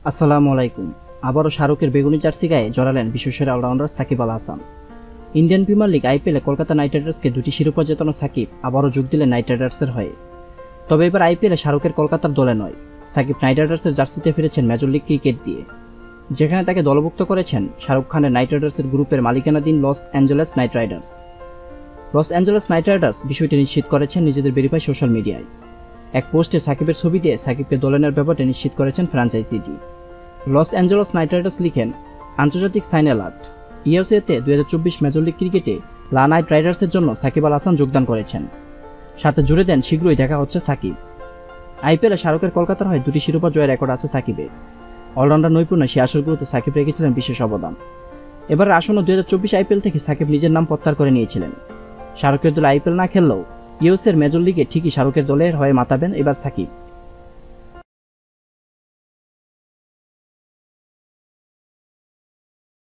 আসসালামু আলাইকুম। আবারও শাহরুখের বেগুনি জার্সি গায়ে জড়ালেন বিশ্বসেরা allrounder Shakib Al Hasan. Indian premier league আইপিএলে কলকাতা নাইট রাইডার্সকে দুটি শিরোপা জেতানো সাকিব আবারও যোগ দিলেন নাইট রাইডার্সের হয়ে। তবে এবার আইপিএলে শাহরুখের কলকাতার দলে নয়, সাকিব নাইট রাইডার্সের জার্সিতে ফিরেছেন মেজর লিগ ক্রিকেট দিয়ে, যেখানে তাকে দলভুক্ত করেছেন শাহরুখ খানের নাইট রাইডার্সের গ্রুপের মালিকানাধীন Los Angeles night Riders. Los Angeles night Riders বিষয়টি নিশ্চিত করেছেন নিজেদের ভেরিফাই সোশ্যাল মিডিয়ায়। এক পোস্টে সাকিবের ছবি দিয়ে সাকিবকে দলে নেওয়ার ব্যাপারটি নিশ্চিত করেছেন ফ্র্যাঞ্চাইজিটি। লস অ্যাঞ্জেলস নাইট রাইডার্স লিখেন, আন্তর্জাতিক সাইন অ্যালার্ট, ইউএসএতে 2024 মেজর লিগ ক্রিকেটে লা নাইট রাইডার্সের জন্য সাকিব আল হাসান যোগদান করেছেন। সাথে জুড়ে দেন, শীঘ্রই দেখা হচ্ছে সাকিব। আইপিএলে শাহরুখের কলকাতার হয়ে দুটি শিরোপা জয়ের রেকর্ড আছে সাকিবের। অলরাউন্ডার নৈপুণ্যে সে আসরগুলোতে সাকিব রেখেছিলেন বিশেষ অবদান। এবার আসন্ন 2024 আইপিএল থেকে সাকিব নিজের নাম প্রত্যাহার করে নিয়েছিলেন। শাহরুখের দলে আইপিএল না খেললেও ইউএসএর মেজর লিগে ঠিকই শাহরুখের দলের হয়ে মাতাবেন এবার সাকিব।